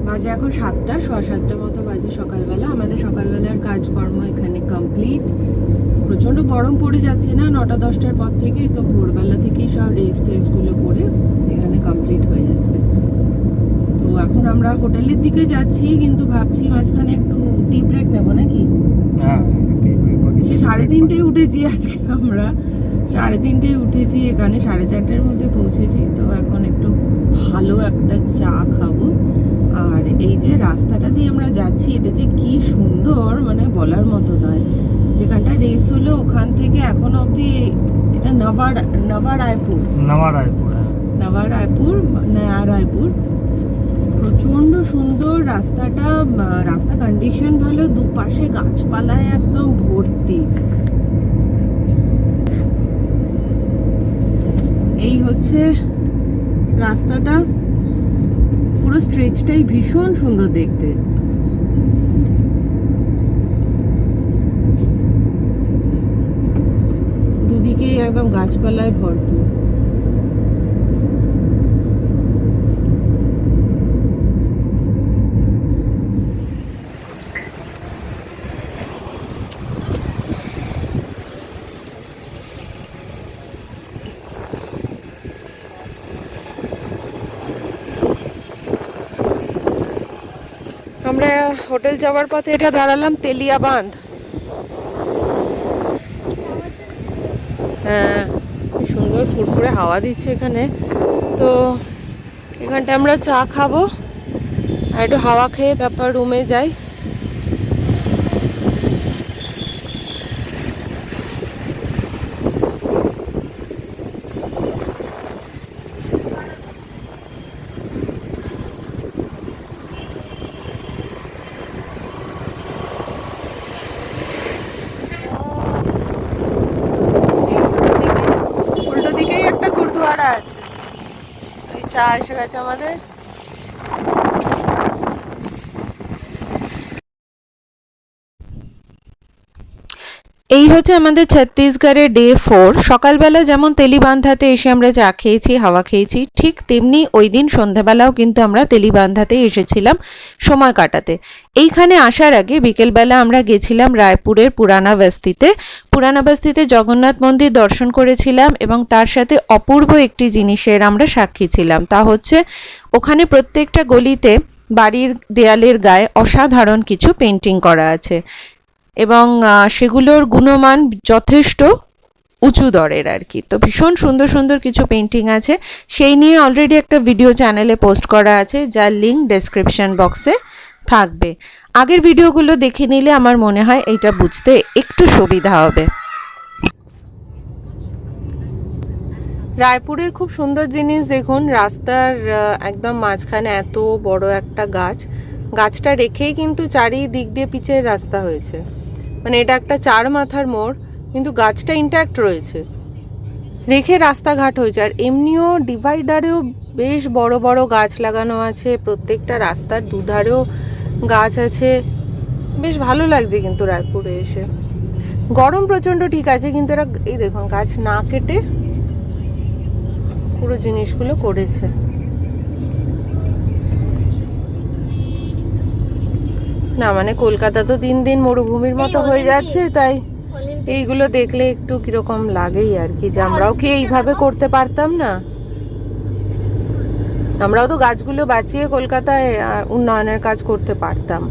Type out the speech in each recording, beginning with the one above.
বাজে এখন 7টা, 7:15 মতো বাজে সকালবেলা। আমাদের সকালবেলার কাজকর্ম এখানে কমপ্লিট। প্রচণ্ড গরম পড়ে যাচ্ছে না 9টা-10টার পর থেকে, তো ভোরবেলা থেকেই সব রেস্টগুলো করে এখানে কমপ্লিট হয়ে যাচ্ছে। তো এখন আমরা হোটেলের দিকে যাচ্ছি, কিন্তু ভাবছি মাঝখানে একটু টি ব্রেক নেবো নাকি। সে 3:30টায় উঠেছি আজকে, আমরা 3:30টায় উঠেছি, এখানে 4:30টার মধ্যে পৌঁছেছি। তো এখন একটু ভালো একটা চা খাবো। আর এই যে রাস্তাটা দিয়ে আমরা যাচ্ছি, এটা যে কি সুন্দর, মানে বলার মতো নয়। যেখানটা রেস হলো ওখান থেকে এখনো অবধি, এটা নয়া রায়পুর, প্রচন্ড সুন্দর রাস্তাটা। রাস্তা কন্ডিশন ভালো, দুপাশে গাছপালায় একদম ভর্তি। এই হচ্ছে রাস্তাটা, পুরো স্ট্রেচটাই ভীষণ সুন্দর দেখতে। দুদিকেই একদম গাছপালায় ভরপুর। আমরা হোটেল যাওয়ার পথে এটা দাঁড়ালাম তেলিয়া বাঁধ। হ্যাঁ, কি সুন্দর ফুরফুরে হাওয়া দিচ্ছে এখানে। তো এখানটা আমরা চা খাবো, আর একটু হাওয়া খেয়ে তারপর রুমে যাই। উল্টো দিকেই একটা গুরুদুয়ারা আছে। এই চা এসে গেছে আমাদের। এই হচ্ছে আমাদের ছত্তিশগড়ের ডে 4। সকালবেলা যেমন তেলিবান্ধাতে এসে আমরা চা খেয়েছি, হাওয়া খেয়েছি, ঠিক তেমনি ওই দিন সন্ধ্যাবেলাও কিন্তু আমরা তেলিবান্ধাতে এসেছিলাম সময় কাটাতে। এইখানে আসার আগে বিকেলবেলা আমরা গেছিলাম রায়পুরের পুরানা বস্তিতে জগন্নাথ মন্দির দর্শন করেছিলাম, এবং তার সাথে অপূর্ব একটি জিনিসের আমরা সাক্ষী ছিলাম। তা হচ্ছে ওখানে প্রত্যেকটা গলিতে বাড়ির দেয়ালের গায়ে অসাধারণ কিছু পেন্টিং করা আছে, এবং সেগুলোর গুণমান যথেষ্ট উঁচু দরের আর কি। তো ভীষণ সুন্দর সুন্দর কিছু পেন্টিং আছে, সেই নিয়ে অলরেডি একটা ভিডিও চ্যানেলে পোস্ট করা আছে, যার লিঙ্ক ডেসক্রিপশন বক্সে থাকবে। আগের ভিডিওগুলো দেখে নিলে আমার মনে হয় এইটা বুঝতে একটু সুবিধা হবে। রায়পুরের খুব সুন্দর জিনিস দেখুন, রাস্তার একদম মাঝখানে এত বড় একটা গাছটা রেখেই কিন্তু চারিদিক দিয়ে পিচের রাস্তা হয়েছে। মানে এটা একটা 4 মাথার মোড়, কিন্তু গাছটা ইন্ট্যাক্ট রয়েছে, রেখে রাস্তাঘাট হয়েছে। আর এমনিও ডিভাইডারেও বেশ বড় বড় গাছ লাগানো আছে, প্রত্যেকটা রাস্তার দুধারেও গাছ আছে। বেশ ভালো লাগছে কিন্তু রায়পুরে এসে। গরম প্রচণ্ড ঠিক আছে, কিন্তু এরা এই দেখুন গাছ না কেটে পুরো জিনিসগুলো করেছে। না মানে কলকাতা তো দিন দিন মরুভূমির মতো হয়ে যাচ্ছে, তাই এইগুলো দেখলে একটু কিরকম লাগেই আর কি, যে আমরাও কি এইভাবে করতে পারতাম না। আমরাও তো গাছগুলো বাঁচিয়ে কলকাতায় উন্নয়নের কাজ করতে পারতাম,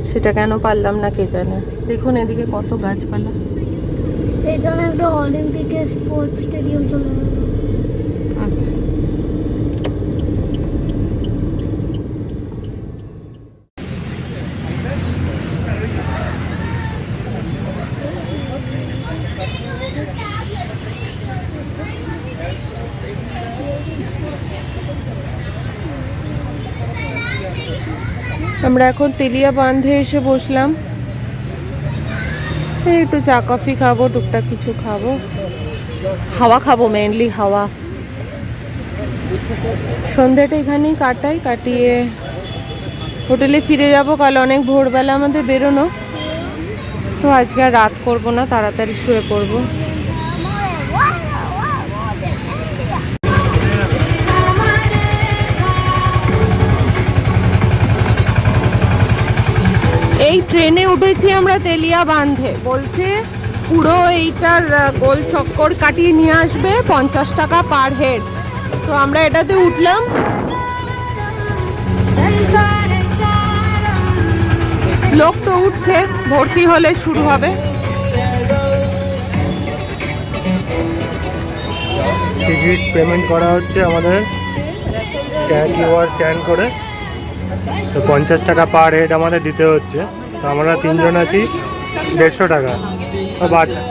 সেটা কেন পারলাম না কে জানে। দেখুন এদিকে কত গাছপালা। এই জন্য একটা অলিম্পিকের স্পোর্টস স্টেডিয়াম চলে গেল। আচ্ছা, আমরা এখন তেলিয়া বাঁধে এসে বসলাম, একটু চা কফি খাবো, টুকটাক কিছু খাবো, হাওয়া খাবো, মেইনলি হাওয়া। সন্ধ্যাটা এখানেই কাটিয়ে হোটেলে ফিরে যাব। কাল অনেক ভোরবেলা আমাদের বেরোনো, তো আজকে আর রাত করবো না, তাড়াতাড়ি শুয়ে পড়বো। এই ট্রেনে উঠেছি আমরা তেলিয়া বাঁধে, বলছে পুরো এইটার গোল চক্কর কাটিয়ে নিয়ে আসবে, 50 টাকা পার হেড। তো আমরা এটাতে উঠলাম। লোক তো উঠছে, ভর্তি হলে শুরু হবে। টিকিট পেমেন্ট করা হচ্ছে আমাদের কিউআর স্ক্যান করে। তো 50 টাকা পার হেড আমাদের দিতে হচ্ছে। তো আমরা 3 জন আছি, 150 টাকা। তো বাচ্চা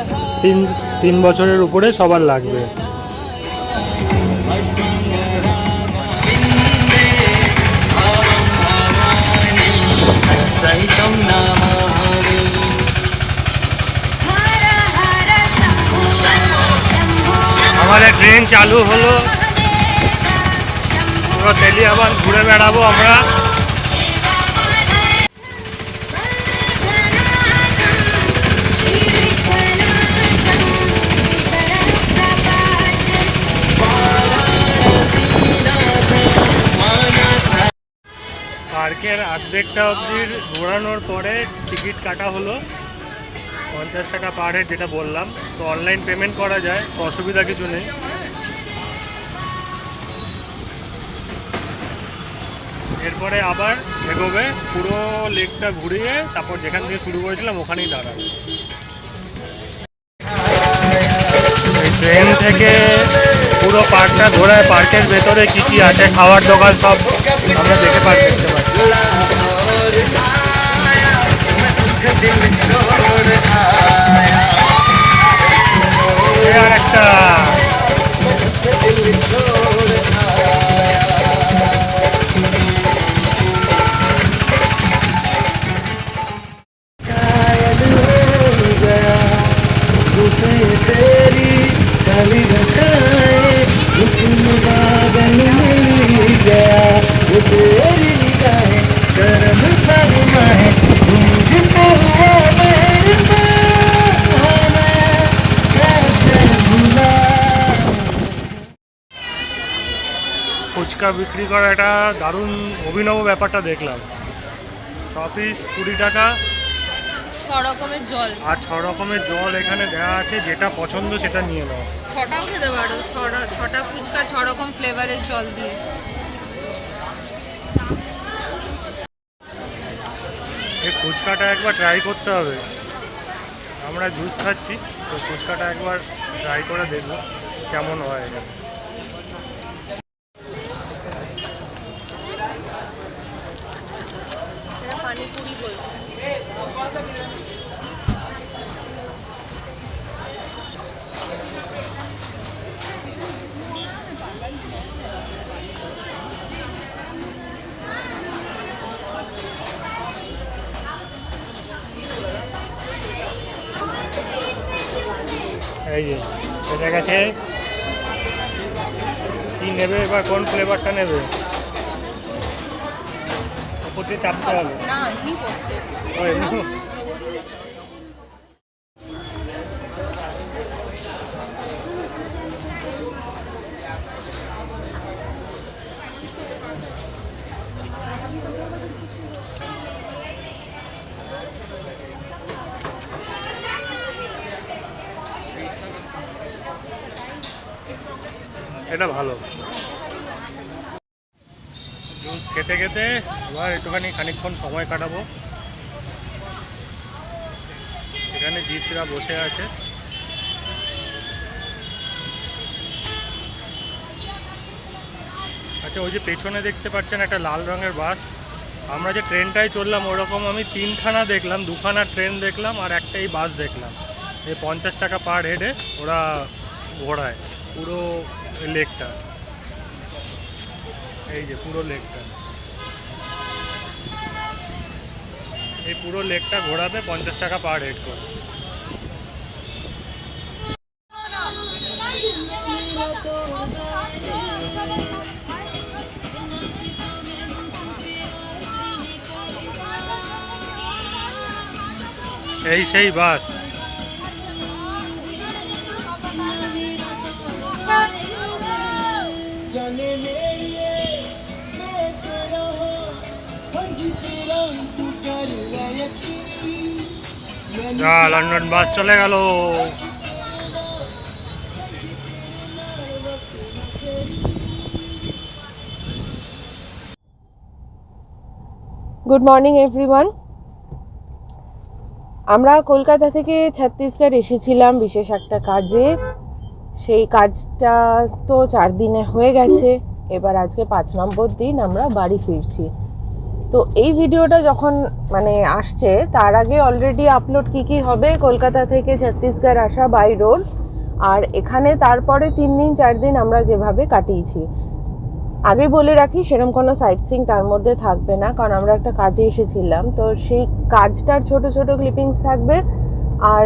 3 বছরের উপরে সবার লাগবে। আমাদের ট্রেন চালু হলো, পুরো তেলিয়াবাদ ঘুরে বেড়াবো আমরা। পার্কের অর্ধেকটা অবধি ঘোরানোর পরে টিকিট কাটা হলো 50 টাকা পার হেড, যেটা বললাম। তো অনলাইন পেমেন্ট করা যায়, তো অসুবিধা কিছু নেই। এরপরে আবার এগোবে, পুরো লেকটা ঘুরিয়ে তারপর যেখান থেকে শুরু করেছিলাম ওখানেই দাঁড়াবে। ট্রেন থেকে পুরো পার্কটা ঘোরায়, পার্কের ভেতরে কি কি আছে, খাওয়ার দোকান সব আমরা দেখতে পাচ্ছি। আর একটা ফুচকা বিক্রি করা একটা দারুণ অভিনব ব্যাপারটা দেখলাম। 6 পিস 20 টাকা, 6 রকমের জল, আর 6 রকমের জল এখানে দেওয়া আছে, যেটা পছন্দ সেটা নিয়ে নাও। 6টাও খেতে পারো, 6টা ফুচকা 6 রকম ফ্লেভারের জল দিয়ে। এই ফুচকাটা একবার ট্রাই করতে হবে। আমরা জুস খাচ্ছি, তো ফুচকাটা একবার ট্রাই করে দেখবো কেমন হয় এখানে। পানিপুরি বলছে। এই যে এটা গেছে, কি নেবে এবার, কোন ফ্লেভারটা নেবে? উপর দিয়ে চাপতে হবে। না, কি করছে? এটা ভালো। জুস খেতে খেতে এবার একটুখানি খানিকক্ষণ সময় কাটাবো। এখানে জিতরা বসে আছে। আচ্ছা, ওই যে পেছনে দেখতে পাচ্ছেন একটা লাল রঙের বাস, আমরা যে ট্রেনটায় চললাম ওরকম আমি 3খানা দেখলাম, 2খানা ট্রেন দেখলাম আর একটাই বাস দেখলাম। এই 50 টাকা পার হেডে ওরা ঘোরায় পুরো লেকটা। এই যে পুরো লেকটা, এই পুরো লেকটা ঘোরাবে 50 টাকা পার হেড করে। এই সেই বাস। जाने मेरे मैं तेरा हूँ, हाँ जी तेरा हूँ, तू कर ले यकीन। লন্ডন বাস চলে গেল। Good morning everyone. আমরা কলকাতা থেকে ছত্তিশগড় এসেছিলাম বিশেষ একটা কাজে। সেই কাজটা তো 4 দিনে হয়ে গেছে, এবার আজকে 5 নম্বর দিন আমরা বাড়ি ফিরছি। তো এই ভিডিওটা যখন মানে আসছে তার আগে অলরেডি আপলোড কি হবে কলকাতা থেকে ছত্তিশগড় আসা বাই রোড, আর এখানে তারপরে 3 দিন 4 দিন আমরা যেভাবে কাটিয়েছি। আগে বলে রাখি সেরকম কোনো সাইট সিং তার মধ্যে থাকবে না, কারণ আমরা একটা কাজে এসেছিলাম, তো সেই কাজটার ছোট ছোট ক্লিপিংস থাকবে। আর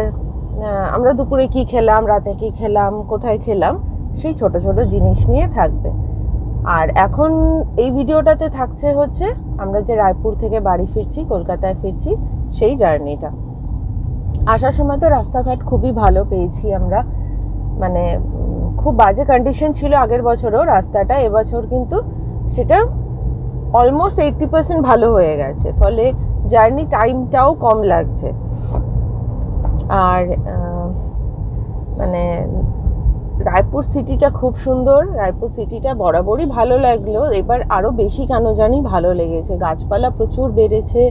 আমরা দুপুরে কি খেলাম, রাতে কি খেলাম, কোথায় খেলাম, সেই ছোট ছোট জিনিস নিয়ে থাকবে। আর এখন এই ভিডিওটাতে থাকছে হচ্ছে আমরা যে রায়পুর থেকে বাড়ি ফিরছি, কলকাতায় ফিরছি, সেই জার্নিটা। আসার সময় তো রাস্তাঘাট খুবই ভালো পেয়েছি আমরা, মানে খুব বাজে কন্ডিশন ছিল আগের বছরও রাস্তাটা, এবছর কিন্তু সেটা অলমোস্ট 80% ভালো হয়ে গেছে, ফলে জার্নি টাইমটাও কম লাগছে। আর মানে রায়পুর সিটিটা খুব সুন্দর, রায়পুর সিটিটা বরাবরই ভালো লাগলো, এবার আরও বেশি কেন জানি ভালো লেগেছে। গাছপালা প্রচুর বেড়েছে,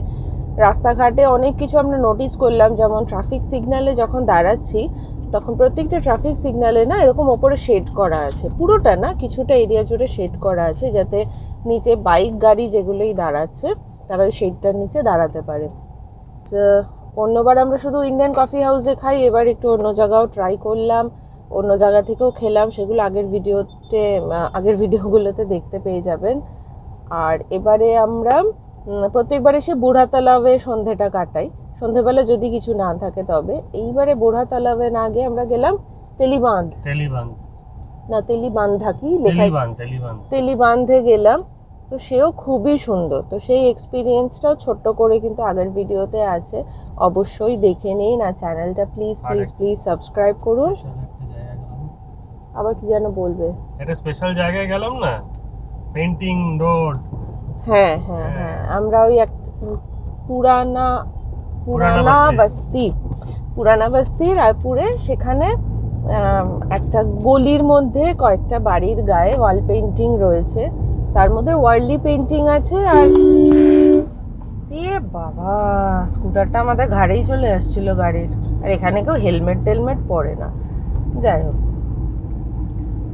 রাস্তাঘাটে অনেক কিছু আমরা নোটিস করলাম, যেমন ট্রাফিক সিগন্যালে যখন দাঁড়াচ্ছি তখন প্রত্যেকটা ট্রাফিক সিগন্যালে না এরকম ওপরে শেড করা আছে, পুরোটা না কিছুটা এরিয়া জুড়ে শেড করা আছে, যাতে নিচে বাইক গাড়ি যেগুলোই দাঁড়াচ্ছে তারা ওই শেডটার নিচে দাঁড়াতে পারে। অন্যবার আমরা শুধু ইন্ডিয়ান কফি হাউসে খাই, এবার একটু অন্য জায়গাও ট্রাই করলাম, অন্য জায়গা থেকেও খেলাম, সেগুলো আগের ভিডিওগুলোতে দেখতে পেয়ে যাবেন। আর এবারে আমরা প্রত্যেকবার এসে বুড়া তালাবে সন্ধেটা কাটাই, সন্ধেবেলা যদি কিছু না থাকে তবে। এইবারে বুড়া তালাবে না গিয়ে আমরা গেলাম তেলিবান্ধে গেলাম। তো সেও খুবই সুন্দর, তো সেই এক্সপিরিয়েন্সটাও ছোট্ট করে কিন্তু আগের ভিডিওতে আছে, অবশ্যই দেখে নিন। আর চ্যানেলটা প্লিজ প্লিজ প্লিজ সাবস্ক্রাইব করুন। আবার কি যেন বলবে, এটা স্পেশাল জায়গায় গেলাম না, পেন্টিং রোড। হ্যাঁ হ্যাঁ হ্যাঁ, আমরা ওই একটা পুরানা বস্তি রায়পুরে, সেখানে একটা গলির মধ্যে কয়েকটা বাড়ির গায়ে ওয়াল পেন্টিং রয়েছে, তার মধ্যে ওয়ার্ল্ডলি পেন্টিং আছে। আর বাবা, স্কুটারটা আমাদের ঘাড়েই চলে আসছিল গাড়ির, আর এখানে কেউ হেলমেট টেলমেট পরে না, যাই হোক।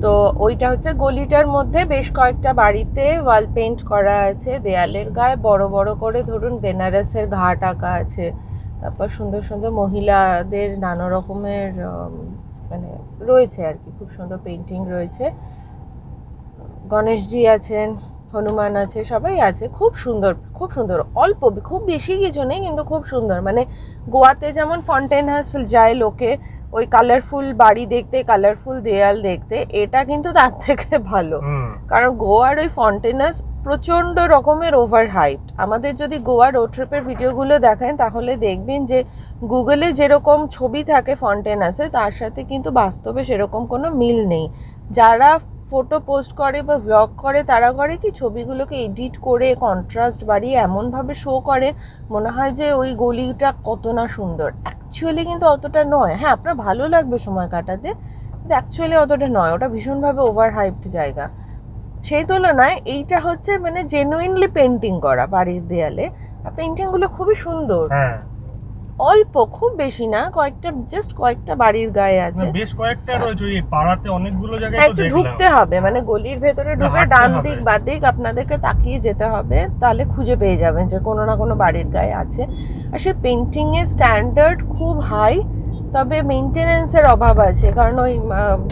তো ওইটা হচ্ছে গলিটার মধ্যে বেশ কয়েকটা বাড়িতে ওয়াল পেন্ট করা আছে, দেয়ালের গায়ে বড় বড় করে ধরুন বেনারসের ঘাট আঁকা আছে, তারপর সুন্দর সুন্দর মহিলাদের নানা রকমের মানে রয়েছে আর কি, খুব সুন্দর পেন্টিং রয়েছে। গণেশজি আছেন, হনুমান আছে, সবাই আছে, খুব সুন্দর খুব সুন্দর। অল্প, খুব বেশি কিছু নেই কিন্তু খুব সুন্দর। মানে গোয়াতে যেমন ফন্টেন হাউস যায় লোকে ওই কালারফুল বাড়ি দেখতে, কালারফুল দেয়াল দেখতে, এটা কিন্তু তার থেকে ভালো, কারণ গোয়ার ওই ফন্টেন হাউস প্রচণ্ড রকমের ওভার হাইট। আমাদের যদি গোয়া রোড ট্রিপের ভিডিওগুলো দেখেন তাহলে দেখবেন যে গুগলে যেরকম ছবি থাকে ফন্টেন হাউসে, তার সাথে কিন্তু বাস্তবে সেরকম কোনো মিল নেই। যারা ফটো পোস্ট করে বা ব্লগ করে তারা করে কি, ছবিগুলোকে এডিট করে কন্ট্রাস্ট বাড়িয়ে এমনভাবে শো করে মনে হয় যে ওই গলিটা কত না সুন্দর। অ্যাকচুয়ালি কিন্তু অতটা নয়। হ্যাঁ, আপনার ভালো লাগবে সময় কাটাতে, কিন্তু অ্যাকচুয়ালি অতটা নয়, ওটা ভীষণভাবে ওভার হাইপড জায়গা। সেই তুলনায় এইটা হচ্ছে মানে জেনুইনলি পেন্টিং করা বাড়ির দেয়ালে, আর পেন্টিংগুলো খুবই সুন্দর। অল্প, খুব বেশি না, কয়েকটা বাড়ির গায়ে আছে, বেশ কয়েকটা রয়েছে, ওই পাড়াতে অনেকগুলো জায়গায় তো একটু ঢুকতে হবে, মানে গলির ভেতরে ঢুকে ডান দিক বাঁ দিক আপনাদেরকে তাকিয়ে যেতে হবে, তাহলে খুঁজে পেয়ে যাবেন যে কোনো না কোনো বাড়ির গায়ে আছে। আর সেই পেন্টিং এর স্ট্যান্ডার্ড খুব হাই, তবে মেনটেনেন্সের অভাব আছে, কারণ ওই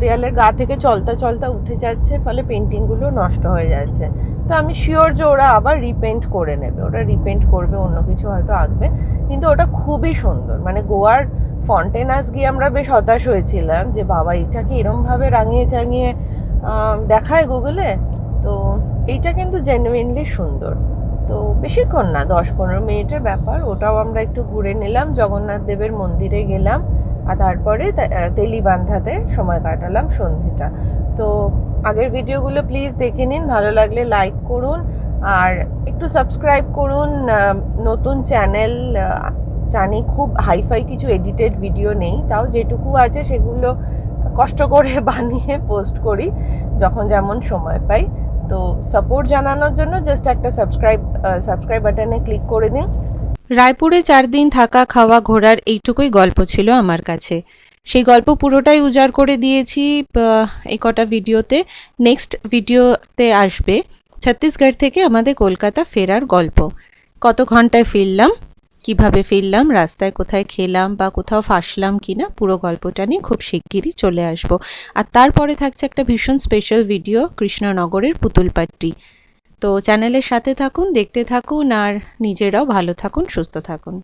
দেয়ালের গা থেকে চলতা উঠে যাচ্ছে, ফলে পেন্টিংগুলো নষ্ট হয়ে যাচ্ছে। তো আমি শিওর যে ওরা আবার রিপেন্ট করে নেবে, অন্য কিছু হয়তো আঁকবে, কিন্তু ওটা খুবই সুন্দর। মানে গোয়ার ফন্টেন হাউস গিয়ে আমরা বেশ হতাশ হয়েছিলাম যে বাবা, এটা কি এরমভাবে রাঙিয়ে চাঙিয়ে দেখায় গুগলে, তো এইটা কিন্তু জেনুইনলি সুন্দর। তো বেশিক্ষণ না, 10-15 মিনিটের ব্যাপার, ওটাও আমরা একটু ঘুরে নিলাম, জগন্নাথ দেবের মন্দিরে গেলাম, আর তারপরে তেলিবান্ধাতে সময় কাটালাম সন্ধ্যেটা। তো আগের ভিডিওগুলো প্লিজ দেখে নিন, ভালো লাগলে লাইক করুন আর একটু সাবস্ক্রাইব করুন। নতুন চ্যানেল, জানি খুব হাইফাই কিছু এডিটেড ভিডিও নেই, তাও যেটুকু আছে সেগুলো কষ্ট করে বানিয়ে পোস্ট করি যখন যেমন সময় পাই। তো সাপোর্ট জানানোর জন্য জাস্ট একটা সাবস্ক্রাইব বাটনে ক্লিক করে দিন। রায়পুরে 4 দিন থাকা, খাওয়া, ঘোরার এইটুকুই গল্প ছিল আমার কাছে। সেই গল্প পুরোটাই উজাড় করে দিয়েছি এই কটা ভিডিওতে। নেক্সট ভিডিওতে আসবে ছত্তিশগড় থেকে আমাদের কলকাতা ফেরার গল্প। কত ঘন্টায় ফিরলাম, কিভাবে ফিরলাম, রাস্তায় কোথায় খেলাম বা কোথাও ফাঁসলাম কিনা, পুরো গল্পটা নিয়ে খুব শিগগিরই চলে আসবো। আর তারপরে থাকছে একটা ভীষণ স্পেশাল ভিডিও কৃষ্ণনগরের পুতুলপাট্টি। তো চ্যানেলের সাথে থাকুন, দেখতে থাকুন আর নিজেরাও ভালো থাকুন, সুস্থ থাকুন।